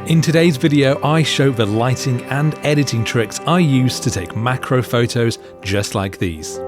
In today's video, I show the lighting and editing tricks I use to take macro photos just like these.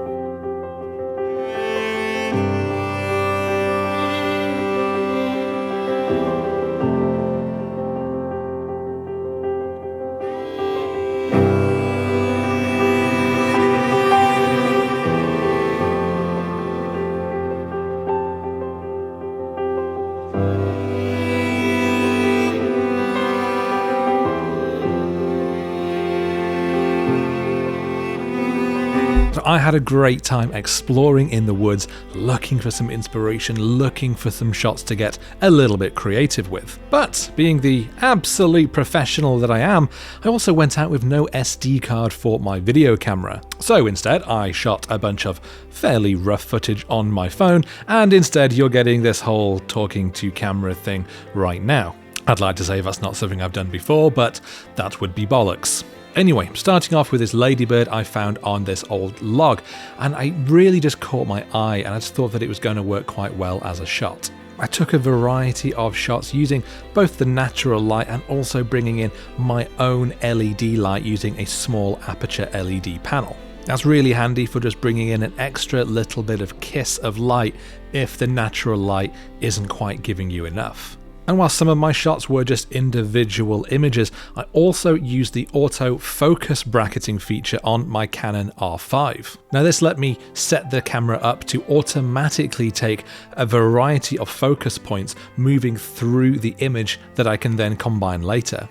I had a great time exploring in the woods, looking for some inspiration, looking for some shots to get a little bit creative with. But being the absolute professional that I am, I also went out with no SD card for my video camera. So instead, I shot a bunch of fairly rough footage on my phone, and instead you're getting this whole talking to camera thing right now. I'd like to say that's not something I've done before, but that would be bollocks. Anyway, starting off with this ladybird I found on this old log, and I really just caught my eye and I just thought that it was going to work quite well as a shot. I took a variety of shots using both the natural light and also bringing in my own LED light using a small aperture LED panel. That's really handy for just bringing in an extra little bit of kiss of light if the natural light isn't quite giving you enough. And while some of my shots were just individual images, I also used the auto focus bracketing feature on my Canon R5. Now this let me set the camera up to automatically take a variety of focus points moving through the image that I can then combine later.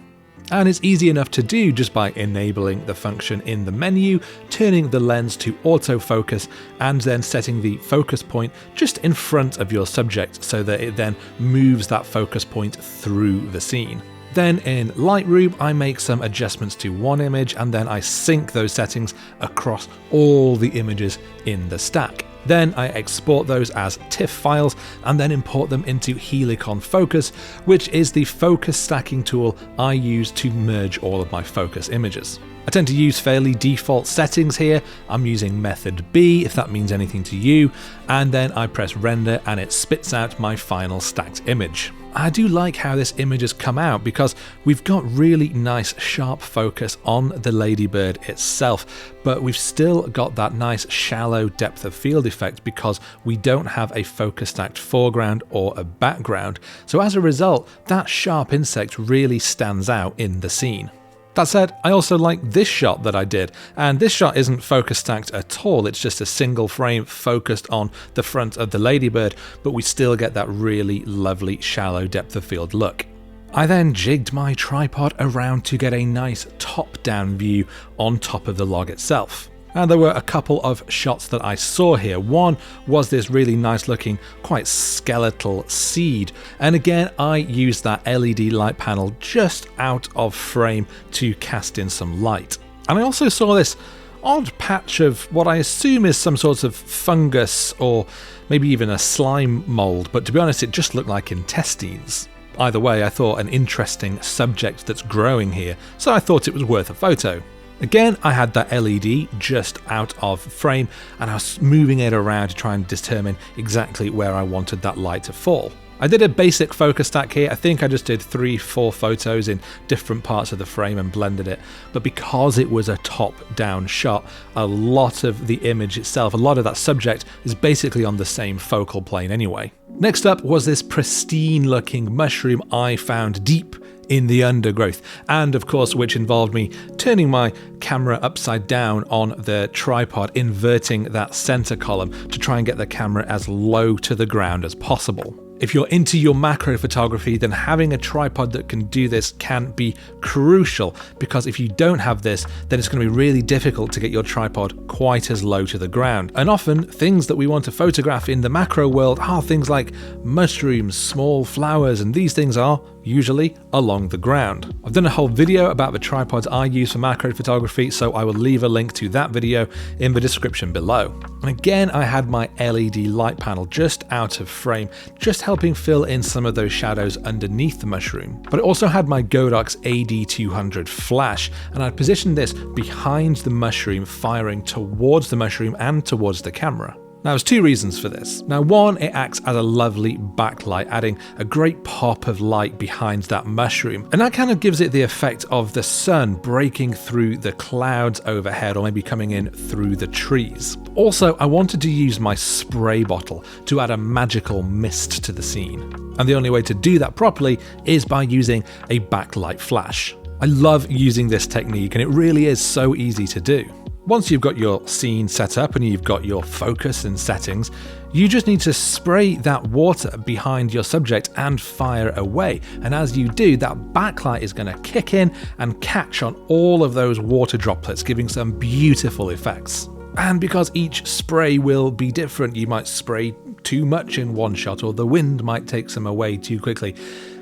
And it's easy enough to do just by enabling the function in the menu, turning the lens to autofocus, and then setting the focus point just in front of your subject so that it then moves that focus point through the scene. Then in Lightroom, I make some adjustments to one image and then I sync those settings across all the images in the stack. Then I export those as TIFF files and then import them into Helicon Focus, which is the focus stacking tool I use to merge all of my focus images. I tend to use fairly default settings here. I'm using method B, if that means anything to you, and then I press render and it spits out my final stacked image. I do like how this image has come out because we've got really nice sharp focus on the ladybird itself, but we've still got that nice shallow depth of field effect because we don't have a focus stacked foreground or a background. So as a result, that sharp insect really stands out in the scene. That said, I also like this shot that I did, and this shot isn't focus stacked at all, it's just a single frame focused on the front of the ladybird, but we still get that really lovely shallow depth of field look. I then jigged my tripod around to get a nice top-down view on top of the log itself. And there were a couple of shots that I saw here. One was this really nice looking, quite skeletal seed. And again, I used that LED light panel just out of frame to cast in some light. And I also saw this odd patch of what I assume is some sort of fungus or maybe even a slime mold, but to be honest, it just looked like intestines. Either way, I thought an interesting subject that's growing here, so I thought it was worth a photo. Again, I had that LED just out of frame and I was moving it around to try and determine exactly where I wanted that light to fall. I did a basic focus stack here. I think I just did 3-4 photos in different parts of the frame and blended it. But because it was a top-down shot, a lot of the image itself, a lot of that subject is basically on the same focal plane anyway. Next up was this pristine-looking mushroom I found deep in the undergrowth, and of course which involved me turning my camera upside down on the tripod, inverting that center column to try and get the camera as low to the ground as possible. If you're into your macro photography, then having a tripod that can do this can be crucial, because if you don't have this, then it's going to be really difficult to get your tripod quite as low to the ground. And often things that we want to photograph in the macro world are things like mushrooms, small flowers, and these things are usually along the ground. I've done a whole video about the tripods I use for macro photography, so I will leave a link to that video in the description below. And again, I had my LED light panel just out of frame, just helping fill in some of those shadows underneath the mushroom. But I also had my Godox AD200 flash, and I positioned this behind the mushroom, firing towards the mushroom and towards the camera. Now, there's two reasons for this. Now, one, it acts as a lovely backlight, adding a great pop of light behind that mushroom. And that kind of gives it the effect of the sun breaking through the clouds overhead, or maybe coming in through the trees. Also, I wanted to use my spray bottle to add a magical mist to the scene. And the only way to do that properly is by using a backlight flash. I love using this technique, and it really is so easy to do. Once you've got your scene set up and you've got your focus and settings, you just need to spray that water behind your subject and fire away. And as you do, that backlight is going to kick in and catch on all of those water droplets, giving some beautiful effects. And because each spray will be different, you might spray too much in one shot, or the wind might take some away too quickly.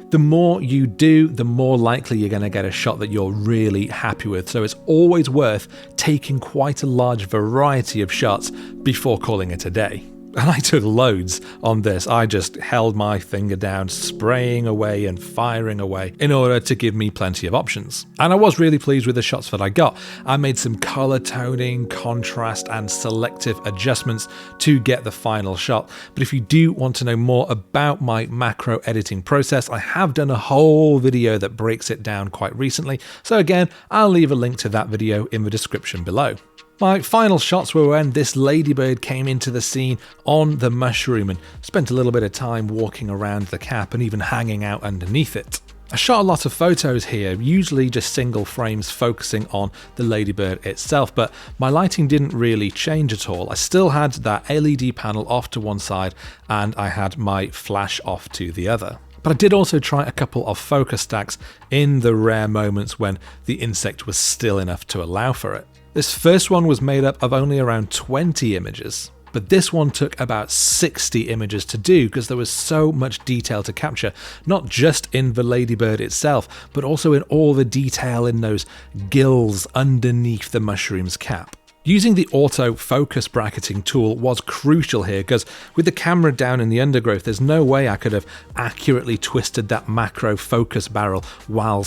The more you do, the more likely you're going to get a shot that you're really happy with. So it's always worth taking quite a large variety of shots before calling it a day. And I took loads on this. I just held my finger down, spraying away and firing away in order to give me plenty of options. And I was really pleased with the shots that I got. I made some color toning, contrast, and selective adjustments to get the final shot. But if you do want to know more about my macro editing process, I have done a whole video that breaks it down quite recently. So again, I'll leave a link to that video in the description below. My final shots were when this ladybird came into the scene on the mushroom and spent a little bit of time walking around the cap and even hanging out underneath it. I shot a lot of photos here, usually just single frames focusing on the ladybird itself, but my lighting didn't really change at all. I still had that LED panel off to one side and I had my flash off to the other. But I did also try a couple of focus stacks in the rare moments when the insect was still enough to allow for it. This first one was made up of only around 20 images, but this one took about 60 images to do because there was so much detail to capture, not just in the ladybird itself, but also in all the detail in those gills underneath the mushroom's cap. Using the auto focus bracketing tool was crucial here because with the camera down in the undergrowth, there's no way I could have accurately twisted that macro focus barrel while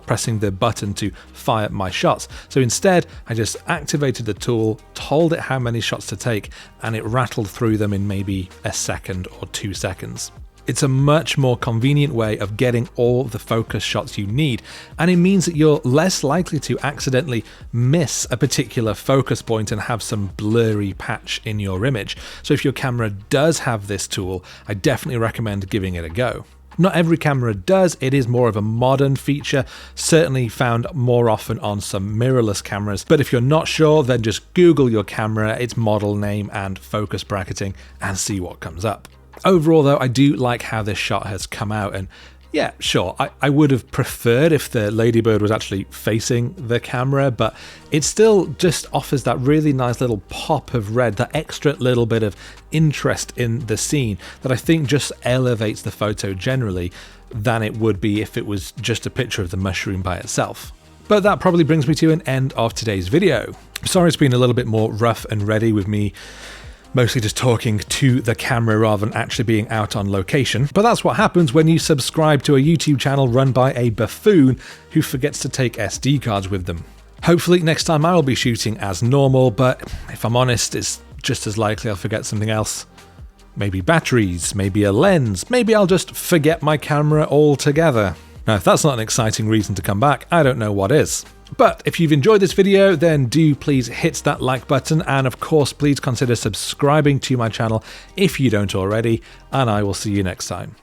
pressing the button to fire my shots. So instead, I just activated the tool, told it how many shots to take, and it rattled through them in maybe a second or 2 seconds. It's a much more convenient way of getting all the focus shots you need, and it means that you're less likely to accidentally miss a particular focus point and have some blurry patch in your image. So if your camera does have this tool, I definitely recommend giving it a go. Not every camera does, it is more of a modern feature, certainly found more often on some mirrorless cameras, but if you're not sure, then just Google your camera, its model name and focus bracketing, and see what comes up. Overall though, I do like how this shot has come out, and yeah, sure, I would have preferred if the ladybird was actually facing the camera, but it still just offers that really nice little pop of red, that extra little bit of interest in the scene that I think just elevates the photo generally than it would be if it was just a picture of the mushroom by itself. But that probably brings me to an end of today's video. Sorry it's been a little bit more rough and ready with me mostly just talking to the camera rather than actually being out on location. But that's what happens when you subscribe to a YouTube channel run by a buffoon who forgets to take SD cards with them. Hopefully next time I will be shooting as normal, but if I'm honest, it's just as likely I'll forget something else. Maybe batteries, maybe a lens, maybe I'll just forget my camera altogether. Now, if that's not an exciting reason to come back, I don't know what is. But if you've enjoyed this video, then do please hit that like button, and of course please consider subscribing to my channel if you don't already, and I will see you next time.